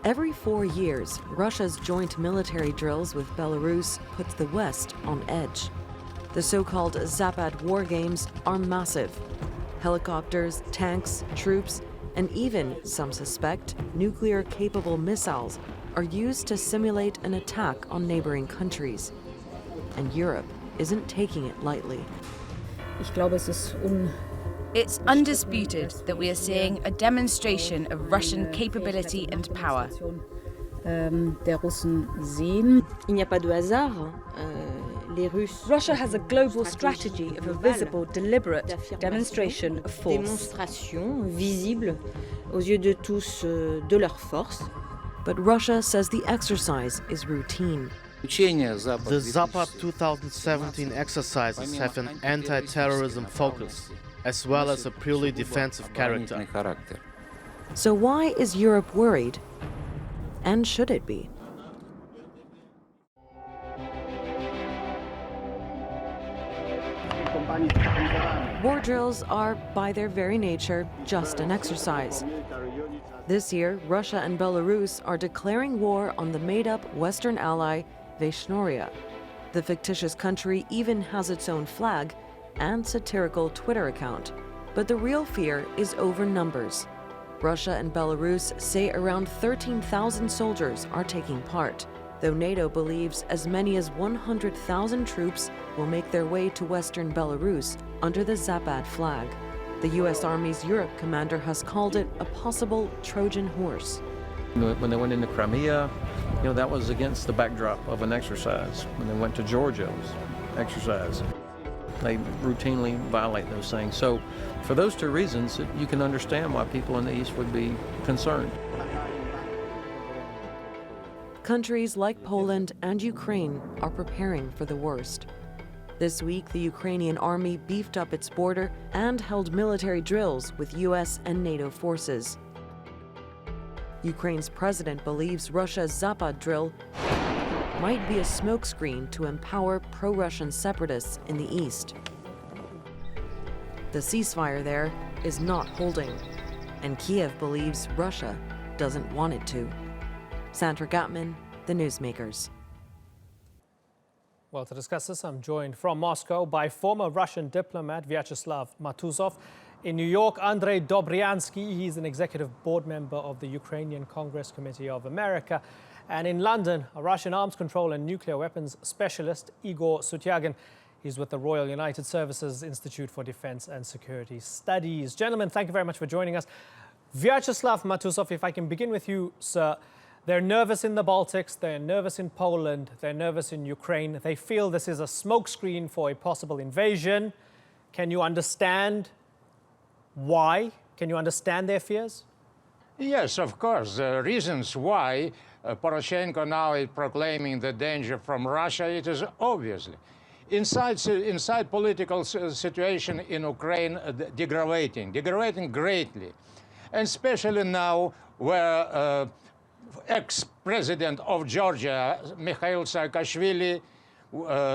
Every 4 years, Russia's joint military drills with Belarus puts the West on edge. The so-called Zapad war games are massive. Helicopters, tanks, troops, and even, some suspect, nuclear-capable missiles are used to simulate an attack on neighboring countries. And Europe isn't taking it lightly. It's undisputed that we are seeing a demonstration of Russian capability and power. Russia has a global strategy of a visible, deliberate demonstration of force. But Russia says the exercise is routine. The Zapad 2017 exercises have an anti-terrorism focus, as well as a purely defensive character. So why is Europe worried? And should it be? War drills are, by their very nature, just an exercise. This year, Russia and Belarus are declaring war on the made-up Western ally, Vyshnoria. The fictitious country even has its own flag and satirical Twitter account. But the real fear is over numbers. Russia and Belarus say around 13,000 soldiers are taking part, though NATO believes as many as 100,000 troops will make their way to Western Belarus under the Zapad flag. The U.S. Army's Europe commander has called it a possible Trojan horse. When they went into Crimea, that was against the backdrop of an exercise. When they went to Georgia, it was exercise. They routinely violate those things. So for those two reasons, you can understand why people in the East would be concerned. Countries like Poland and Ukraine are preparing for the worst. This week, the Ukrainian army beefed up its border and held military drills with U.S. and NATO forces. Ukraine's president believes Russia's Zapad drill might be a smokescreen to empower pro-Russian separatists in the east. The ceasefire there is not holding, and Kiev believes Russia doesn't want it to. Sandra Gottman, The Newsmakers. Well, to discuss this, I'm joined from Moscow by former Russian diplomat Vyacheslav Matusov. In New York, Andrei Dobryansky, he's an executive board member of the Ukrainian Congress Committee of America. And in London, a Russian arms control and nuclear weapons specialist, Igor Sutyagin. He's with the Royal United Services Institute for Defense and Security Studies. Gentlemen, thank you very much for joining us. Vyacheslav Matusov, if I can begin with you, sir. They're nervous in the Baltics, they're nervous in Poland, they're nervous in Ukraine. They feel this is a smokescreen for a possible invasion. Can you understand why? Can you understand their fears? Yes, of course. The reasons why Poroshenko now is proclaiming the danger from Russia, it is obviously. Inside political situation in Ukraine degrading greatly. And especially now where ex-president of Georgia, Mikhail Saakashvili,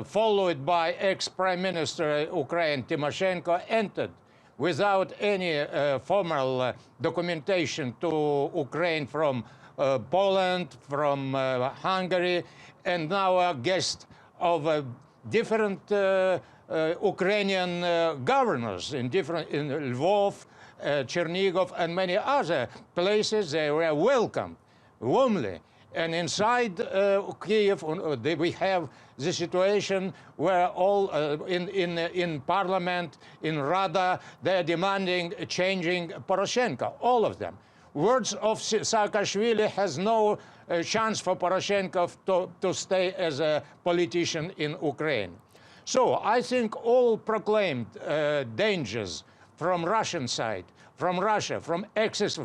followed by ex-prime minister Ukraine, Tymoshenko, entered without any formal documentation to Ukraine from Poland, from Hungary, and now a guest of different Ukrainian governors in Lvov, Chernigov, and many other places. They were welcomed warmly. And inside Kiev, we have the situation where all in parliament, in Rada, they're demanding changing Poroshenko, all of them. Words of Saakashvili has no chance for Poroshenko to stay as a politician in Ukraine. So I think all proclaimed dangers from Russian side, from Russia, from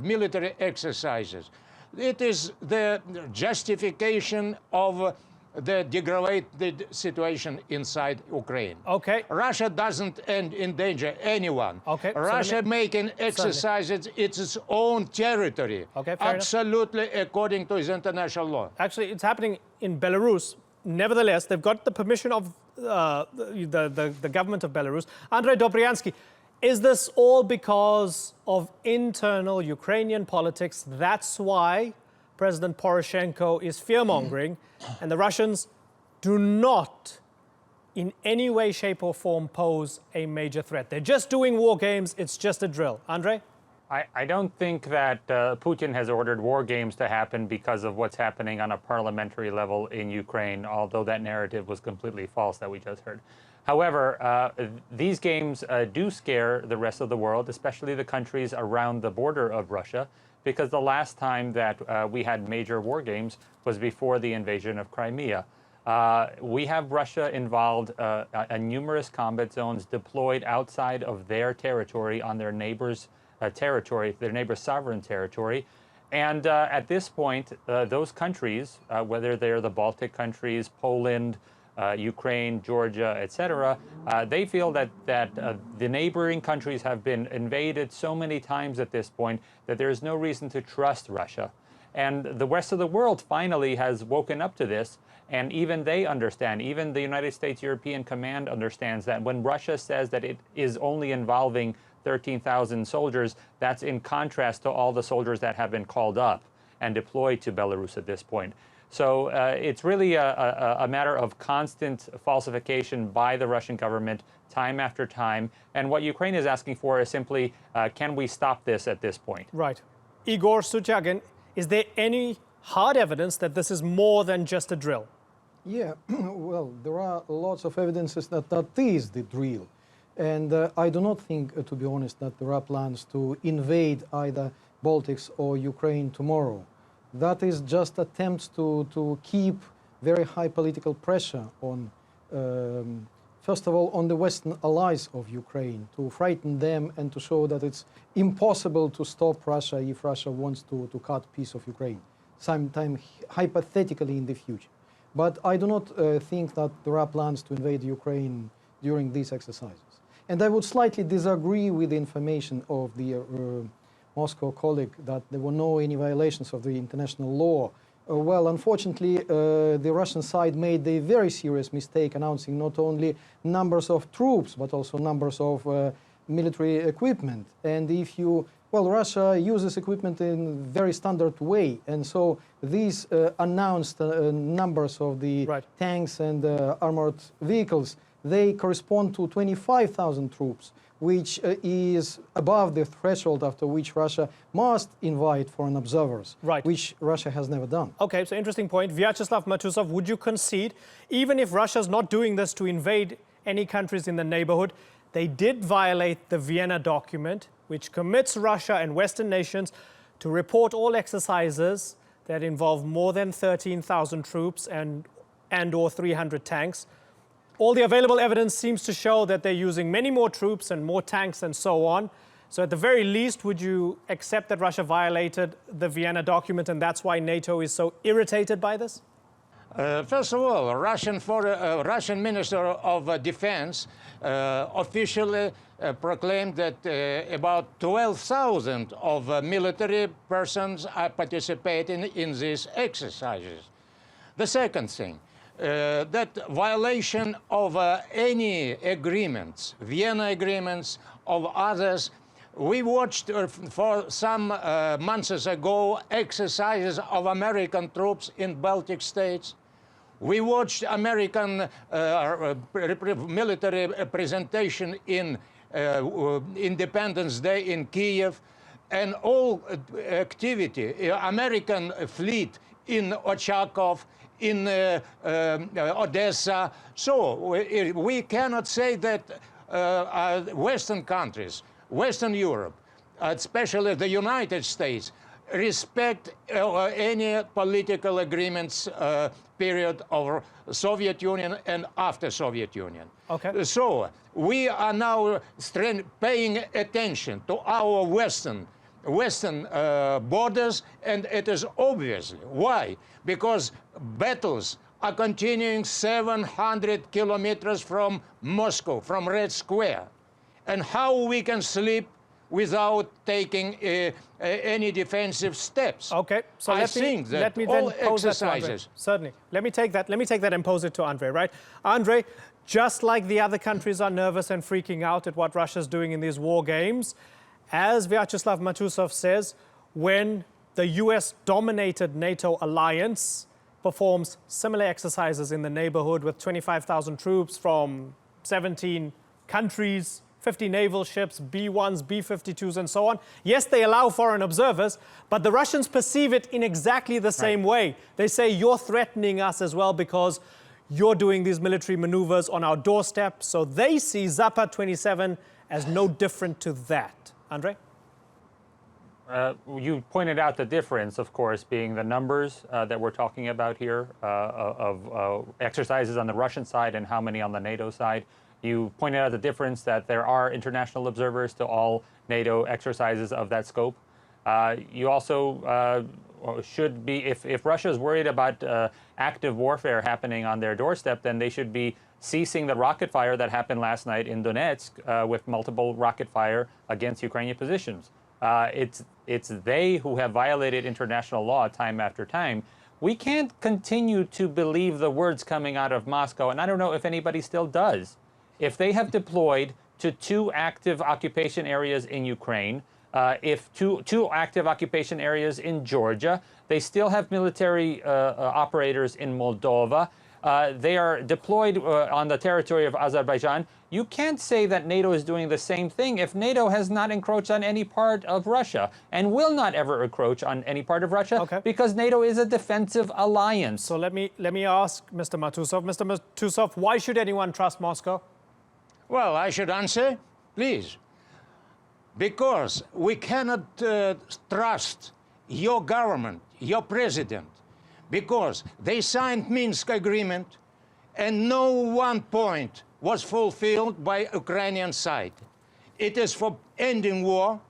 military exercises. It is the justification of the degraded situation inside Ukraine. Okay. Russia doesn't endanger anyone. Okay. Russia making exercises its own territory. Okay, fair absolutely enough. According to the international law. Actually, it's happening in Belarus. Nevertheless, they've got the permission of the government of Belarus. Andrei Dobryansky, is this all because of internal Ukrainian politics? That's why President Poroshenko is fear-mongering, and the Russians do not in any way, shape or form pose a major threat. They're just doing war games. It's just a drill. Andrei? I don't think that Putin has ordered war games to happen because of what's happening on a parliamentary level in Ukraine, although that narrative was completely false that we just heard. However, these games do scare the rest of the world, especially the countries around the border of Russia, because the last time that we had major war games was before the invasion of Crimea. We have Russia involved in numerous combat zones deployed outside of their territory on their neighbors' territory, their neighbors' sovereign territory. And at this point, those countries, whether they're the Baltic countries, Poland, Ukraine, Georgia, etc., they feel that the neighboring countries have been invaded so many times at this point that there is no reason to trust Russia. And the rest of the world finally has woken up to this, and even they understand, even the United States European Command understands that when Russia says that it is only involving 13,000 soldiers, that's in contrast to all the soldiers that have been called up and deployed to Belarus at this point. So it's really a matter of constant falsification by the Russian government time after time. And what Ukraine is asking for is simply, can we stop this at this point? Right. Igor Sutyagin, is there any hard evidence that this is more than just a drill? Yeah, well, there are lots of evidences that that is the drill. And I do not think, to be honest, that there are plans to invade either Baltics or Ukraine tomorrow. That is just attempts to keep very high political pressure on, first of all, on the Western allies of Ukraine, to frighten them and to show that it's impossible to stop Russia if Russia wants to cut a piece of Ukraine, sometime hypothetically in the future. But I do not think that there are plans to invade Ukraine during these exercises. And I would slightly disagree with the information of the Moscow colleague that there were any violations of the international law. Well, unfortunately, the Russian side made a very serious mistake announcing not only numbers of troops, but also numbers of military equipment. And if you, well, Russia uses equipment in a very standard way. And so these announced numbers of the tanks and armored vehicles, they correspond to 25,000 troops, which is above the threshold after which Russia must invite foreign observers, which Russia has never done. Okay, so interesting point. Vyacheslav Matusov, would you concede, even if Russia's not doing this to invade any countries in the neighborhood, they did violate the Vienna document, which commits Russia and Western nations to report all exercises that involve more than 13,000 troops and or 300 tanks. All the available evidence seems to show that they're using many more troops and more tanks and so on. So at the very least, would you accept that Russia violated the Vienna document and that's why NATO is so irritated by this? First of all, Russian Minister of Defense officially proclaimed that about 12,000 of military persons are participating in these exercises. The second thing, that violation of any agreements, Vienna agreements, of others. We watched for some months ago exercises of American troops in Baltic states. We watched American military presentation in Independence Day in Kiev, and all activity, American fleet in Ochakov, in Odessa. So we cannot say that Western countries, Western Europe, especially the United States, respect any political agreements period of Soviet Union and after Soviet Union. Okay. So we are now paying attention to our Western borders, and it is obviously why. Because battles are continuing 700 kilometers from Moscow, from Red Square. And how we can sleep without taking any defensive steps? Okay, so let me then pose that to Andrei. Certainly. Let me take that and pose it to Andrei, right? Andrei, just like the other countries are nervous and freaking out at what Russia's doing in these war games, as Vyacheslav Matusov says, when the US-dominated NATO alliance performs similar exercises in the neighborhood with 25,000 troops from 17 countries, 50 naval ships, B-1s, B-52s, and so on. Yes, they allow foreign observers, but the Russians perceive it in exactly the same way. They say, you're threatening us as well because you're doing these military maneuvers on our doorstep. So they see Zapad 27 as no different to that. Andrei? You pointed out the difference, of course, being the numbers that we're talking about here of exercises on the Russian side and how many on the NATO side. You pointed out the difference that there are international observers to all NATO exercises of that scope. You also should be, if Russia is worried about active warfare happening on their doorstep, then they should be ceasing the rocket fire that happened last night in Donetsk with multiple rocket fire against Ukrainian positions. It's they who have violated international law time after time. We can't continue to believe the words coming out of Moscow, and I don't know if anybody still does. If they have deployed to 2 active occupation areas in Ukraine, if two active occupation areas in Georgia, they still have military operators in Moldova. They are deployed on the territory of Azerbaijan. You can't say that NATO is doing the same thing if NATO has not encroached on any part of Russia and will not ever encroach on any part of Russia because NATO is a defensive alliance. So let me ask Mr. Matusov. Mr. Matusov, why should anyone trust Moscow? Well, I should answer, please. Because we cannot trust your government, your president, because they signed Minsk agreement and no one point was fulfilled by Ukrainian side. It is for ending war,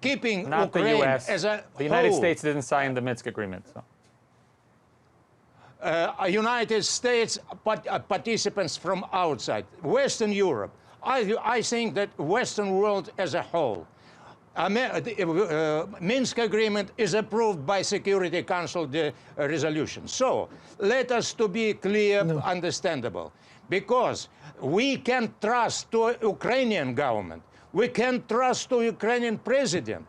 keeping not Ukraine the US. as a The United whole. States didn't sign the Minsk agreement. So. United States participants from outside, Western Europe. I think that Western world as a whole. Minsk agreement is approved by Security Council resolution. So let us to be clear, understandable, because we can trust to Ukrainian government, we can trust to Ukrainian president,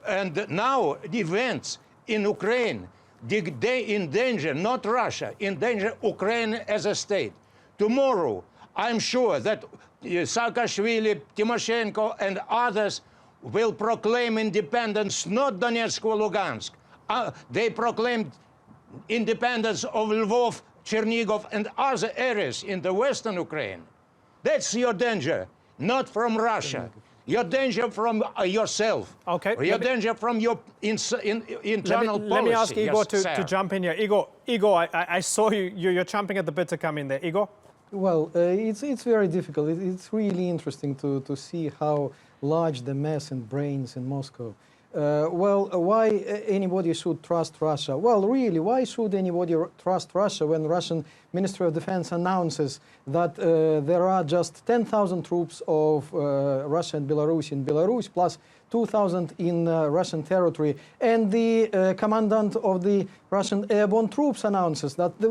and now the events in Ukraine, they endanger not Russia, endanger Ukraine as a state. Tomorrow, I'm sure that Saakashvili, Timoshenko, and others will proclaim independence, not Donetsk or Lugansk. They proclaimed independence of Lvov, Chernigov, and other areas in the western Ukraine. That's your danger, not from Russia. Your danger from yourself. Okay. Your danger from your internal policy. Let me ask Igor yes, to jump in here. Igor, I saw you're chomping at the bit to come in there. Igor? Well, it's very difficult. It's really interesting to see how large the mess and brains in Moscow. Why anybody should trust Russia? Well, really, why should anybody trust Russia when Russian Ministry of Defense announces that there are just 10,000 troops of Russia and Belarus in Belarus, plus 2,000 in Russian territory, and the commandant of the Russian airborne troops announces that there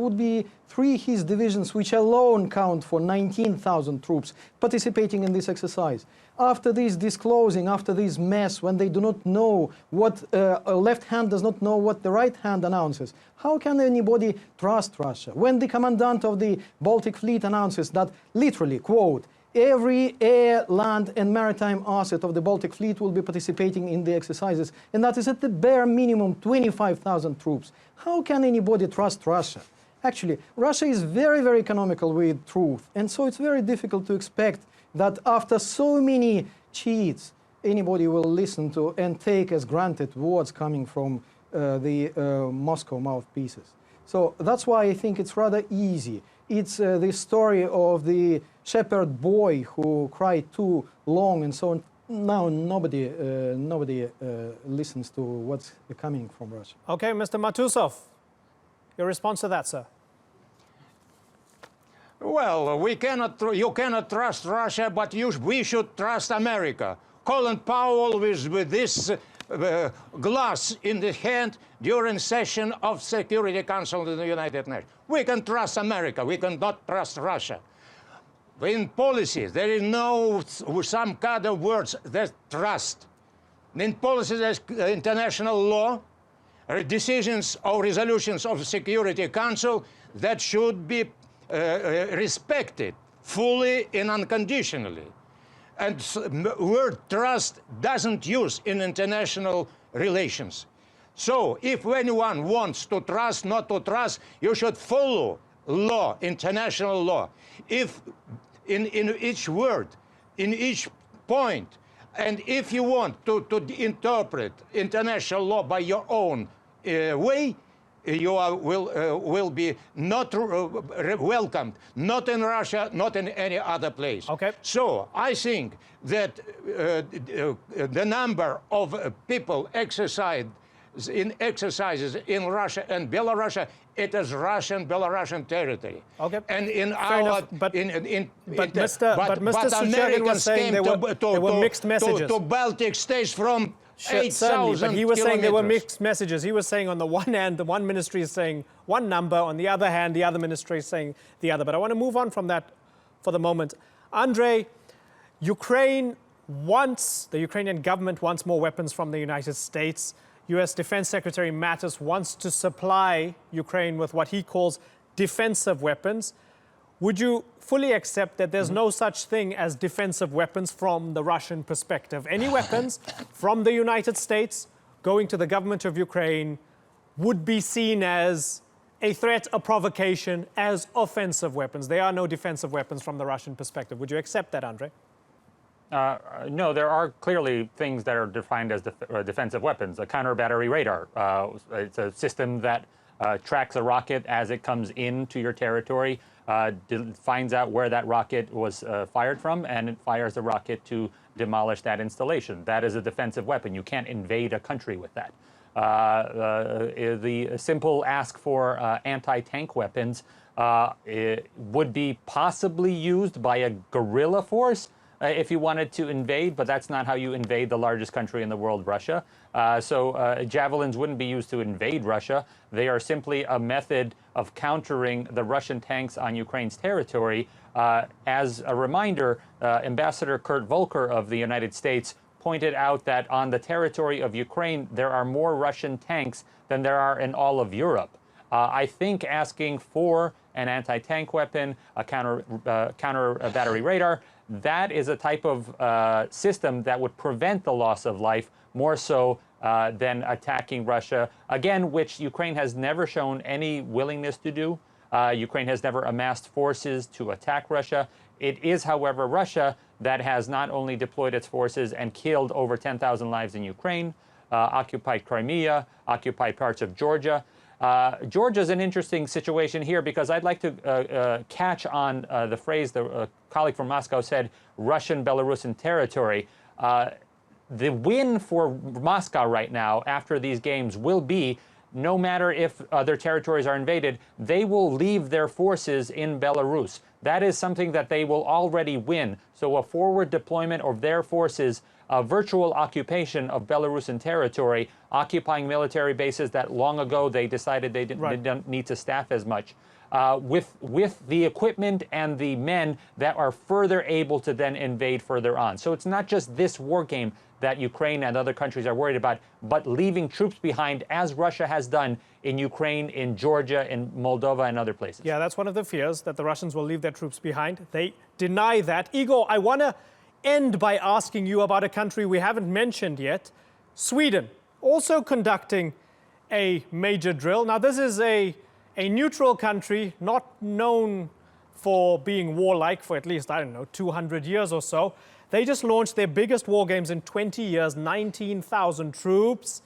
would be 3 his divisions, which alone count for 19,000 troops participating in this exercise. After this disclosing, after this mess, when they do not know what a left hand does not know what the right hand announces, how can anybody trust Russia? When the commandant of the Baltic Fleet announces that, literally, quote, every air, land, and maritime asset of the Baltic Fleet will be participating in the exercises, and that is at the bare minimum 25,000 troops. How can anybody trust Russia? Actually, Russia is very, very economical with truth, and so it's very difficult to expect that after so many cheats, anybody will listen to and take as granted words coming from the Moscow mouthpieces. So that's why I think it's rather easy. It's the story of the shepherd boy who cried too long and so on. Now nobody listens to what's coming from Russia. Okay, Mr. Matusov, your response to that, sir? Well, you cannot trust Russia, but we should trust America. Colin Powell with this glass in the hand during session of Security Council of the United Nations. We can trust America. We cannot trust Russia. In policy, there is no some kind of words that trust. in policies as international law, decisions or resolutions of the Security Council that should be respected fully and unconditionally. And word trust doesn't use in international relations. So if anyone wants to trust, not to trust, you should follow law, international law. If in each word, in each point, and if you want to interpret international law by your own way, you will be not welcomed, not in Russia, not in any other place. Okay. So I think that the number of people exercises in Russia and Belarus, it is Russian-Belarusian territory. Okay. And in Fair our enough. But Mr. Sucherin Americans was saying came there were mixed messages. to Baltic states from Certainly, 8,000 but he was saying there were kilometers. mixed messages. He was saying on the one hand, the one ministry is saying one number, on the other hand, the other ministry is saying the other. But I want to move on from that for the moment. Andrei, the Ukrainian government wants more weapons from the United States. U.S. Defense Secretary Mattis wants to supply Ukraine with what he calls defensive weapons. Would you fully accept that there's no such thing as defensive weapons from the Russian perspective? Any weapons from the United States going to the government of Ukraine would be seen as a threat, a provocation, as offensive weapons. There are no defensive weapons from the Russian perspective. Would you accept that, Andrei? No, there are clearly things that are defined as defensive weapons. A counter-battery radar. It's a system that tracks a rocket as it comes into your territory, finds out where that rocket was fired from, and it fires the rocket to demolish that installation. That is a defensive weapon. You can't invade a country with that. The simple ask for anti-tank weapons would be possibly used by a guerrilla force if you wanted to invade, but that's not how you invade the largest country in the world, Russia. So javelins wouldn't be used to invade Russia. They are simply a method of countering the Russian tanks on Ukraine's territory. As a reminder, Ambassador Kurt Volker of the United States pointed out that on the territory of Ukraine, there are more Russian tanks than there are in all of Europe. I think asking for an anti-tank weapon, a counter battery radar, that is a type of system that would prevent the loss of life more so than attacking Russia, again, which Ukraine has never shown any willingness to do. Ukraine has never amassed forces to attack Russia. It is, however, Russia that has not only deployed its forces and killed over 10,000 lives in Ukraine, occupied Crimea, occupied parts of Georgia. Georgia is an interesting situation here because I'd like to catch on the phrase the colleague from Moscow said, Russian Belarusian territory. The win for Moscow right now after these games will be no matter if their territories are invaded, they will leave their forces in Belarus. That is something that they will already win. So a forward deployment of their forces, a virtual occupation of Belarusian territory, occupying military bases that long ago they decided they didn't need to staff as much, with the equipment and the men that are further able to then invade further on. So it's not just this war game that Ukraine and other countries are worried about, but leaving troops behind, as Russia has done in Ukraine, in Georgia, in Moldova, and other places. Yeah, that's one of the fears, that the Russians will leave their troops behind. They deny that. Igor, I want to end by asking you about a country we haven't mentioned yet, Sweden, also conducting a major drill. Now, this is a neutral country, not known for being warlike for at least, 200 years or so. They just launched their biggest war games in 20 years, 19,000 troops,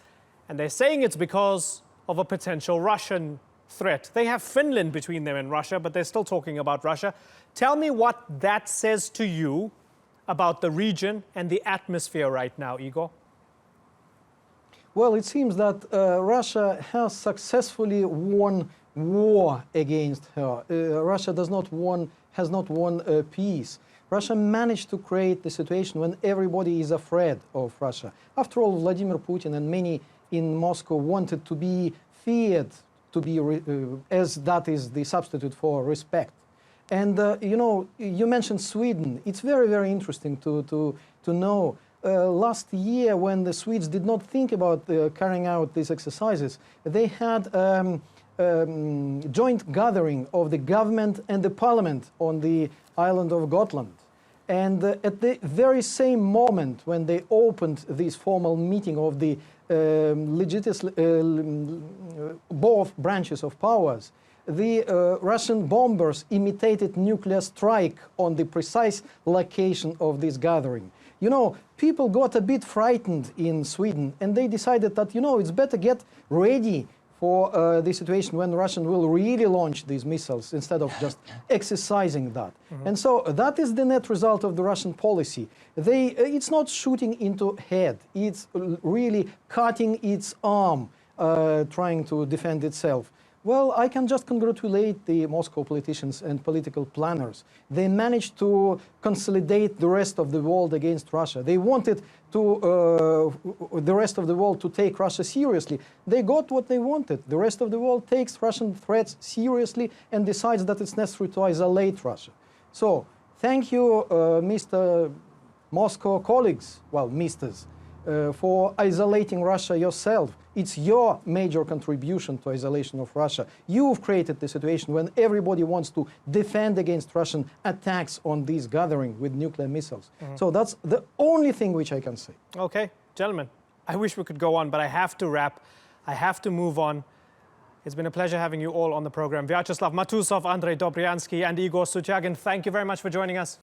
and they're saying it's because of a potential Russian threat. They have Finland between them and Russia, but they're still talking about Russia. Tell me what that says to you about the region and the atmosphere right now, Igor. Well, it seems that Russia has successfully won war against her. Russia has not won peace. Russia managed to create the situation when everybody is afraid of Russia. After all, Vladimir Putin and many in Moscow wanted to be feared, to be as that is the substitute for respect. And you mentioned Sweden. It's very, very interesting to know last year, when the Swedes did not think about carrying out these exercises, they had joint gathering of the government and the parliament on the island of Gotland. And at the very same moment when they opened this formal meeting of the both branches of powers, the Russian bombers imitated nuclear strike on the precise location of this gathering. You know, people got a bit frightened in Sweden, and they decided that, you know, it's better get ready for the situation when Russia will really launch these missiles instead of just exercising that. And so that is the net result of the Russian policy. It's not shooting into head, it's really cutting its arm, trying to defend itself. Well, I can just congratulate the Moscow politicians and political planners. They managed to consolidate the rest of the world against Russia. They wanted to the rest of the world to take Russia seriously. They got what they wanted. The rest of the world takes Russian threats seriously and decides that it's necessary to isolate Russia. So, thank you, Mr. Moscow colleagues, well, misters, for isolating Russia yourself. It's your major contribution to isolation of Russia. You've created the situation when everybody wants to defend against Russian attacks on this gathering with nuclear missiles. So that's the only thing which I can say. Okay, gentlemen, I wish we could go on, but I have to wrap. I have to move on. It's been a pleasure having you all on the program. Vyacheslav Matusov, Andrei Dobryansky, and Igor Sutyagin, thank you very much for joining us.